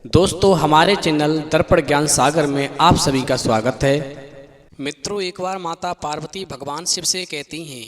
दोस्तों, हमारे चैनल दर्पण ज्ञान सागर में आप सभी का स्वागत है। मित्रों, एक बार माता पार्वती भगवान शिव से कहती हैं,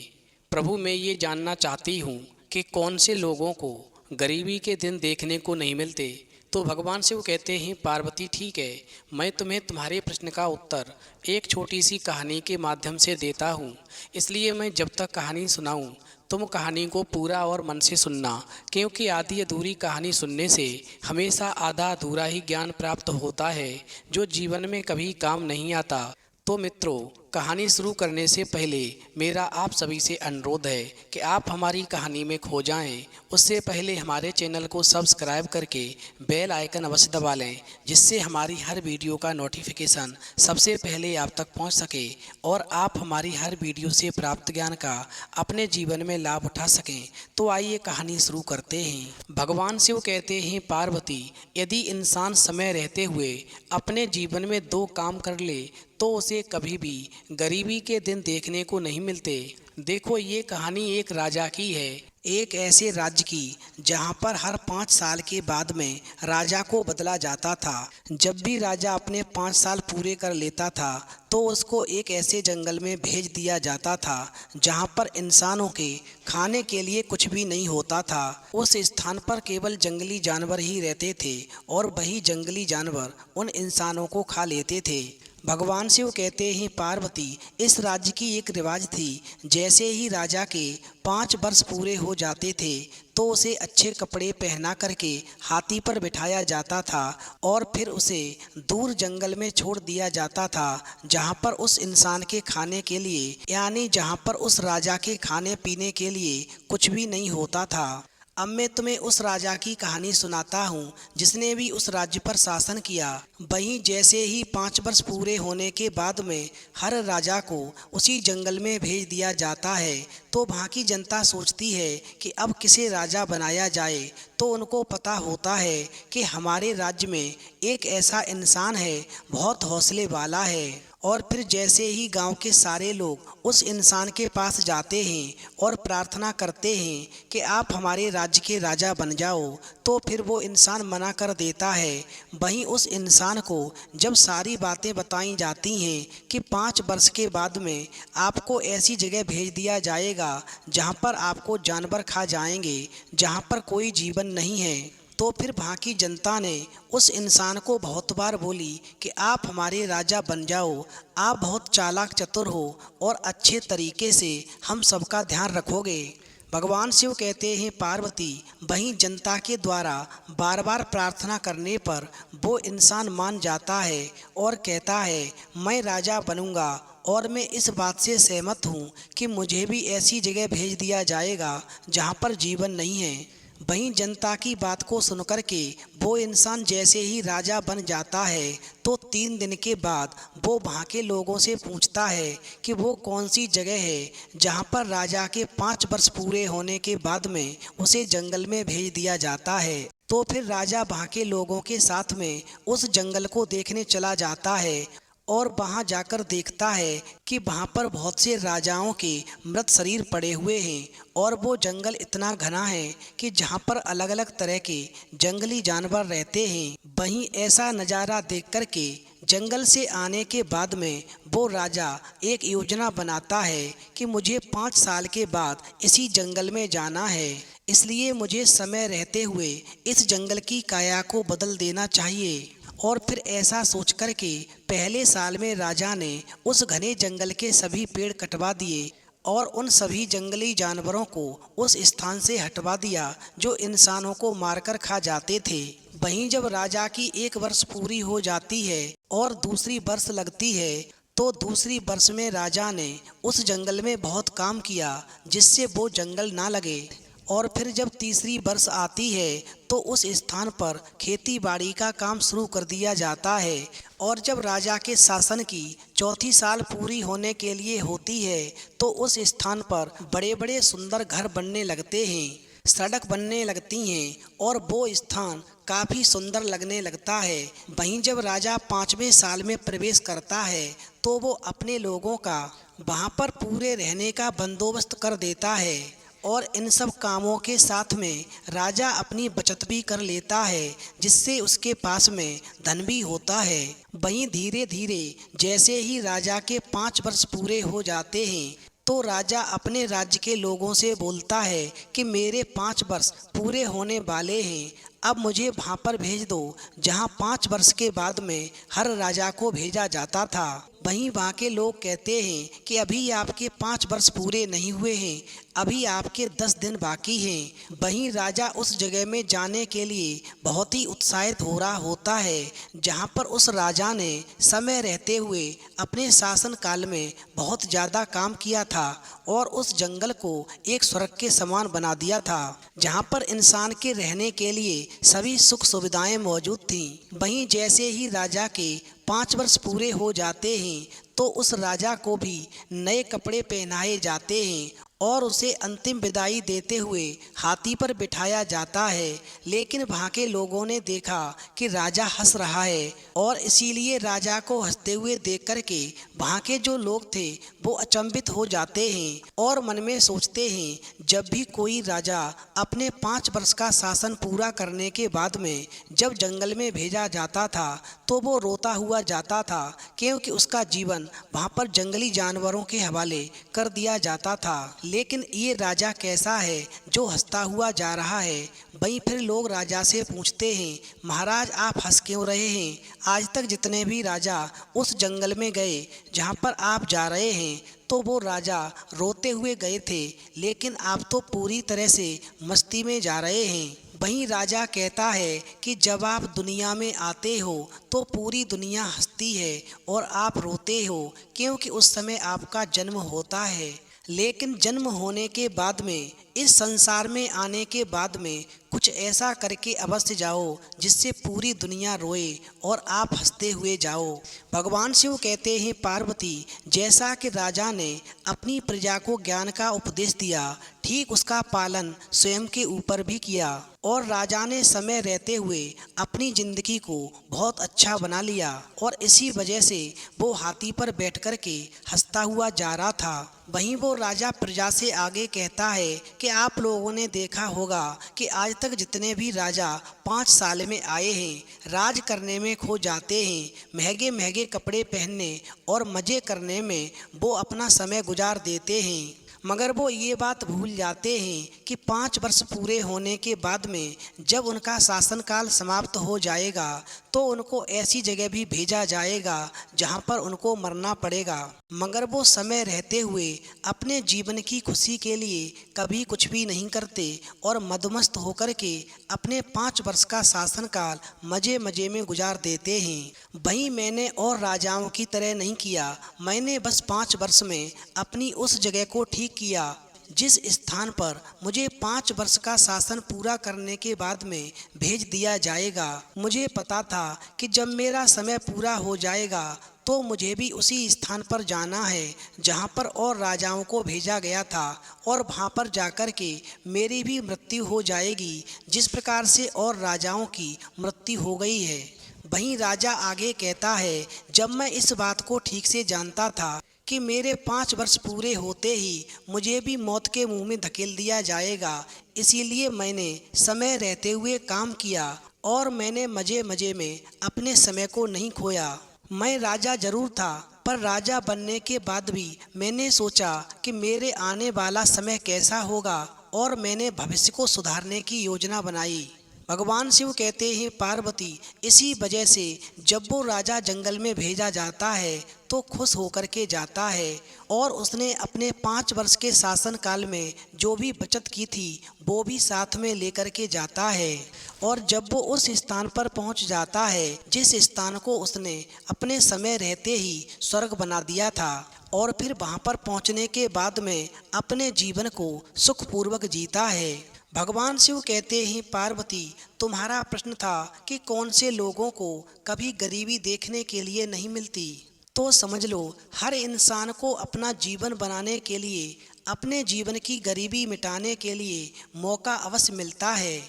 प्रभु मैं ये जानना चाहती हूँ कि कौन से लोगों को गरीबी के दिन देखने को नहीं मिलते। तो भगवान शिव कहते हैं, पार्वती ठीक है, मैं तुम्हें तुम्हारे प्रश्न का उत्तर एक छोटी सी कहानी के माध्यम से देता हूँ। इसलिए मैं जब तक कहानी सुनाऊँ तुम कहानी को पूरा और मन से सुनना, क्योंकि आधी अधूरी कहानी सुनने से हमेशा आधा अधूरा ही ज्ञान प्राप्त होता है, जो जीवन में कभी काम नहीं आता। तो मित्रों, कहानी शुरू करने से पहले मेरा आप सभी से अनुरोध है कि आप हमारी कहानी में खो जाएं। उससे पहले हमारे चैनल को सब्सक्राइब करके बेल आइकन अवश्य दबा लें, जिससे हमारी हर वीडियो का नोटिफिकेशन सबसे पहले आप तक पहुंच सके और आप हमारी हर वीडियो से प्राप्त ज्ञान का अपने जीवन में लाभ उठा सकें। तो आइए कहानी शुरू करते हैं। भगवान शिव कहते हैं, पार्वती यदि इंसान समय रहते हुए अपने जीवन में दो काम कर ले तो उसे कभी भी गरीबी के दिन देखने को नहीं मिलते। देखो, ये कहानी एक राजा की है, एक ऐसे राज्य की जहाँ पर हर 5 साल के बाद में राजा को बदला जाता था। जब भी राजा अपने 5 साल पूरे कर लेता था तो उसको एक ऐसे जंगल में भेज दिया जाता था जहाँ पर इंसानों के खाने के लिए कुछ भी नहीं होता था। उस स्थान पर केवल जंगली जानवर ही रहते थे और वही जंगली जानवर उन इंसानों को खा लेते थे। भगवान शिव कहते हैं, पार्वती इस राज्य की एक रिवाज थी, जैसे ही राजा के 5 वर्ष पूरे हो जाते थे तो उसे अच्छे कपड़े पहना करके हाथी पर बिठाया जाता था और फिर उसे दूर जंगल में छोड़ दिया जाता था, जहाँ पर उस इंसान के खाने के लिए, यानी जहाँ पर उस राजा के खाने पीने के लिए कुछ भी नहीं होता था। अब मैं तुम्हें उस राजा की कहानी सुनाता हूँ जिसने भी उस राज्य पर शासन किया। वहीं जैसे ही 5 वर्ष पूरे होने के बाद में हर राजा को उसी जंगल में भेज दिया जाता है, तो वहाँ की जनता सोचती है कि अब किसे राजा बनाया जाए। तो उनको पता होता है कि हमारे राज्य में एक ऐसा इंसान है, बहुत हौसले वाला है। और फिर जैसे ही गांव के सारे लोग उस इंसान के पास जाते हैं और प्रार्थना करते हैं कि आप हमारे राज्य के राजा बन जाओ, तो फिर वो इंसान मना कर देता है। वहीं उस इंसान को जब सारी बातें बताई जाती हैं कि 5 वर्ष के बाद में आपको ऐसी जगह भेज दिया जाएगा जहां पर आपको जानवर खा जाएंगे, जहां पर कोई जीवन नहीं है, तो फिर वहाँ की जनता ने उस इंसान को बहुत बार बोली कि आप हमारे राजा बन जाओ, आप बहुत चालाक चतुर हो और अच्छे तरीके से हम सबका ध्यान रखोगे। भगवान शिव कहते हैं, पार्वती वहीं जनता के द्वारा बार बार प्रार्थना करने पर वो इंसान मान जाता है और कहता है, मैं राजा बनूंगा और मैं इस बात से सहमत हूँ कि मुझे भी ऐसी जगह भेज दिया जाएगा जहाँ पर जीवन नहीं है। वहीं जनता की बात को सुनकर के वो इंसान जैसे ही राजा बन जाता है तो 3 दिन के बाद वो वहाँ के लोगों से पूछता है कि वो कौन सी जगह है जहाँ पर राजा के 5 वर्ष पूरे होने के बाद में उसे जंगल में भेज दिया जाता है। तो फिर राजा वहाँ के लोगों के साथ में उस जंगल को देखने चला जाता है और वहां जाकर देखता है कि वहां पर बहुत से राजाओं के मृत शरीर पड़े हुए हैं और वो जंगल इतना घना है कि जहां पर अलग अलग तरह के जंगली जानवर रहते हैं। वहीं ऐसा नज़ारा देख कर के जंगल से आने के बाद में वो राजा एक योजना बनाता है कि मुझे 5 साल के बाद इसी जंगल में जाना है, इसलिए मुझे समय रहते हुए इस जंगल की काया को बदल देना चाहिए। और फिर ऐसा सोच कर के पहले साल में राजा ने उस घने जंगल के सभी पेड़ कटवा दिए और उन सभी जंगली जानवरों को उस स्थान से हटवा दिया जो इंसानों को मारकर खा जाते थे। वहीं जब राजा की 1 वर्ष पूरी हो जाती है और दूसरी वर्ष लगती है, तो दूसरी वर्ष में राजा ने उस जंगल में बहुत काम किया जिससे वो जंगल ना लगे। और फिर जब तीसरी वर्ष आती है तो उस स्थान पर खेती बाड़ी का काम शुरू कर दिया जाता है। और जब राजा के शासन की 4थी साल पूरी होने के लिए होती है तो उस स्थान पर बड़े बड़े सुंदर घर बनने लगते हैं, सड़क बनने लगती हैं और वो स्थान काफ़ी सुंदर लगने लगता है। वहीं जब राजा 5वें साल में प्रवेश करता है तो वो अपने लोगों का वहाँ पर पूरे रहने का बंदोबस्त कर देता है और इन सब कामों के साथ में राजा अपनी बचत भी कर लेता है, जिससे उसके पास में धन भी होता है। वहीं धीरे धीरे जैसे ही राजा के 5 वर्ष पूरे हो जाते हैं तो राजा अपने राज्य के लोगों से बोलता है कि मेरे 5 वर्ष पूरे होने वाले हैं, अब मुझे वहाँ पर भेज दो जहाँ 5 वर्ष के बाद में हर राजा को भेजा जाता था। वहीं वहाँ के लोग कहते हैं कि अभी आपके 5 वर्ष पूरे नहीं हुए हैं, अभी आपके 10 दिन बाकी हैं। वहीं राजा उस जगह में जाने के लिए बहुत ही उत्साहित हो रहा होता है जहाँ पर उस राजा ने समय रहते हुए अपने शासन काल में बहुत ज़्यादा काम किया था और उस जंगल को एक स्वर्ग के समान बना दिया था, जहाँ पर इंसान के रहने के लिए सभी सुख सुविधाएं मौजूद थीं। वहीं जैसे ही राजा के 5 वर्ष पूरे हो जाते हैं तो उस राजा को भी नए कपड़े पहनाए जाते हैं और उसे अंतिम विदाई देते हुए हाथी पर बिठाया जाता है। लेकिन वहाँ के लोगों ने देखा कि राजा हंस रहा है और इसीलिए राजा को हंसते हुए देख कर के वहाँ के जो लोग थे वो अचंभित हो जाते हैं और मन में सोचते हैं, जब भी कोई राजा अपने 5 वर्ष का शासन पूरा करने के बाद में जब जंगल में भेजा जाता था तो वो रोता हुआ जाता था, क्योंकि उसका जीवन वहाँ पर जंगली जानवरों के हवाले कर दिया जाता था। लेकिन ये राजा कैसा है जो हंसता हुआ जा रहा है। वहीं फिर लोग राजा से पूछते हैं, महाराज आप हंस क्यों रहे हैं? आज तक जितने भी राजा उस जंगल में गए जहाँ पर आप जा रहे हैं तो वो राजा रोते हुए गए थे, लेकिन आप तो पूरी तरह से मस्ती में जा रहे हैं। वहीं राजा कहता है कि जब आप दुनिया में आते हो तो पूरी दुनिया हंसती है और आप रोते हो, क्योंकि उस समय आपका जन्म होता है। लेकिन जन्म होने के बाद में, इस संसार में आने के बाद में कुछ ऐसा करके अवश्य जाओ जिससे पूरी दुनिया रोए और आप हंसते हुए जाओ। भगवान शिव कहते हैं, पार्वती जैसा कि राजा ने अपनी प्रजा को ज्ञान का उपदेश दिया, ठीक उसका पालन स्वयं के ऊपर भी किया और राजा ने समय रहते हुए अपनी जिंदगी को बहुत अच्छा बना लिया और इसी वजह से वो हाथी पर बैठ कर के हंसता हुआ जा रहा था। वहीं वो राजा प्रजा से आगे कहता है कि आप लोगों ने देखा होगा कि आज तक जितने भी राजा 5 साल में आए हैं राज करने में खो जाते हैं, महंगे महंगे कपड़े पहनने और मज़े करने में वो अपना समय गुजार देते हैं, मगर वो ये बात भूल जाते हैं कि 5 वर्ष पूरे होने के बाद में जब उनका शासनकाल समाप्त हो जाएगा तो उनको ऐसी जगह भी भेजा जाएगा जहाँ पर उनको मरना पड़ेगा। मगर वो समय रहते हुए अपने जीवन की खुशी के लिए कभी कुछ भी नहीं करते और मदमस्त होकर के अपने 5 वर्ष का शासनकाल मज़े मज़े में गुजार देते हैं। वहीं मैंने और राजाओं की तरह नहीं किया, मैंने बस 5 वर्ष में अपनी उस जगह को ठीक किया जिस स्थान पर मुझे 5 वर्ष का शासन पूरा करने के बाद में भेज दिया जाएगा। मुझे पता था कि जब मेरा समय पूरा हो जाएगा तो मुझे भी उसी स्थान पर जाना है जहाँ पर और राजाओं को भेजा गया था और वहाँ पर जाकर के मेरी भी मृत्यु हो जाएगी, जिस प्रकार से और राजाओं की मृत्यु हो गई है। वहीं राजा आगे कहता है, जब मैं इस बात को ठीक से जानता था कि मेरे 5 वर्ष पूरे होते ही मुझे भी मौत के मुंह में धकेल दिया जाएगा, इसीलिए मैंने समय रहते हुए काम किया और मैंने मज़े मज़े में अपने समय को नहीं खोया। मैं राजा जरूर था, पर राजा बनने के बाद भी मैंने सोचा कि मेरे आने वाला समय कैसा होगा और मैंने भविष्य को सुधारने की योजना बनाई। भगवान शिव कहते हैं, पार्वती इसी वजह से जब वो राजा जंगल में भेजा जाता है तो खुश होकर के जाता है और उसने अपने 5 वर्ष के शासन काल में जो भी बचत की थी वो भी साथ में लेकर के जाता है। और जब वो उस स्थान पर पहुंच जाता है जिस स्थान को उसने अपने समय रहते ही स्वर्ग बना दिया था, और फिर वहां पर पहुंचने के बाद में अपने जीवन को सुखपूर्वक जीता है। भगवान शिव कहते हैं, पार्वती तुम्हारा प्रश्न था कि कौन से लोगों को कभी गरीबी देखने के लिए नहीं मिलती, तो समझ लो हर इंसान को अपना जीवन बनाने के लिए, अपने जीवन की गरीबी मिटाने के लिए मौका अवश्य मिलता है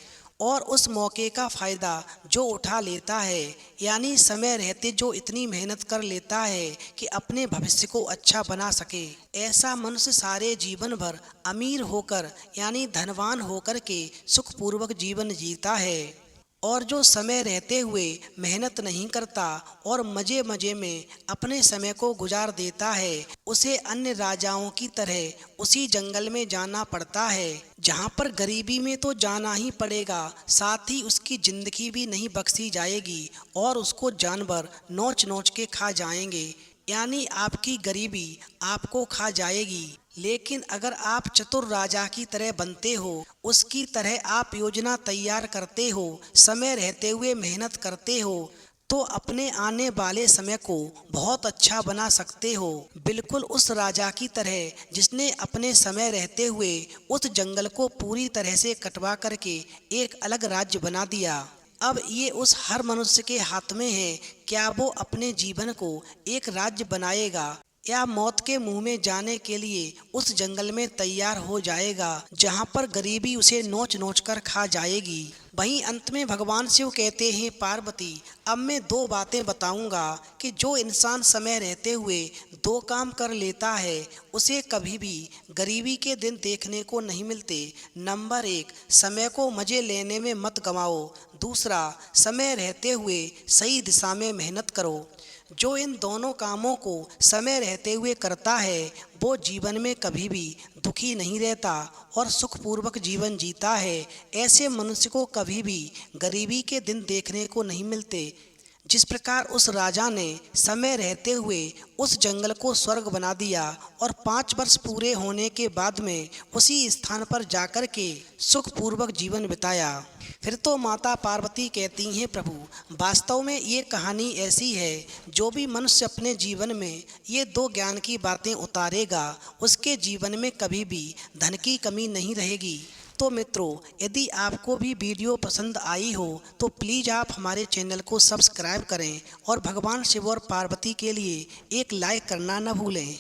और उस मौके का फ़ायदा जो उठा लेता है, यानी समय रहते जो इतनी मेहनत कर लेता है कि अपने भविष्य को अच्छा बना सके, ऐसा मनुष्य सारे जीवन भर अमीर होकर यानी धनवान होकर के सुखपूर्वक जीवन जीता है। और जो समय रहते हुए मेहनत नहीं करता और मज़े मज़े में अपने समय को गुजार देता है, उसे अन्य राजाओं की तरह उसी जंगल में जाना पड़ता है, जहाँ पर गरीबी में तो जाना ही पड़ेगा, साथ ही उसकी ज़िंदगी भी नहीं बख्शी जाएगी और उसको जानवर नोच नोच के खा जाएंगे, यानी आपकी गरीबी आपको खा जाएगी। लेकिन अगर आप चतुर राजा की तरह बनते हो, उसकी तरह आप योजना तैयार करते हो, समय रहते हुए मेहनत करते हो, तो अपने आने वाले समय को बहुत अच्छा बना सकते हो, बिल्कुल उस राजा की तरह जिसने अपने समय रहते हुए उस जंगल को पूरी तरह से कटवा करके एक अलग राज्य बना दिया। अब ये उस हर मनुष्य के हाथ में है, क्या वो अपने जीवन को एक राज्य बनाएगा या मौत के मुंह में जाने के लिए उस जंगल में तैयार हो जाएगा, जहाँ पर गरीबी उसे नोच नोच कर खा जाएगी। वहीं अंत में भगवान शिव कहते हैं, पार्वती अब मैं दो बातें बताऊंगा कि जो इंसान समय रहते हुए दो काम कर लेता है, उसे कभी भी गरीबी के दिन देखने को नहीं मिलते। नंबर 1, समय को मज़े लेने में मत गंवाओ। दूसरा, समय रहते हुए सही दिशा में मेहनत करो। जो इन दोनों कामों को समय रहते हुए करता है, वो जीवन में कभी भी दुखी नहीं रहता और सुखपूर्वक जीवन जीता है। ऐसे मनुष्य को कभी भी गरीबी के दिन देखने को नहीं मिलते। जिस प्रकार उस राजा ने समय रहते हुए उस जंगल को स्वर्ग बना दिया और 5 वर्ष पूरे होने के बाद में उसी स्थान पर जाकर के सुखपूर्वक जीवन बिताया। फिर तो माता पार्वती कहती हैं, प्रभु वास्तव में ये कहानी ऐसी है, जो भी मनुष्य अपने जीवन में ये दो ज्ञान की बातें उतारेगा, उसके जीवन में कभी भी धन की कमी नहीं रहेगी। तो मित्रों, यदि आपको भी वीडियो पसंद आई हो तो प्लीज़ आप हमारे चैनल को सब्सक्राइब करें और भगवान शिव और पार्वती के लिए एक लाइक करना न भूलें।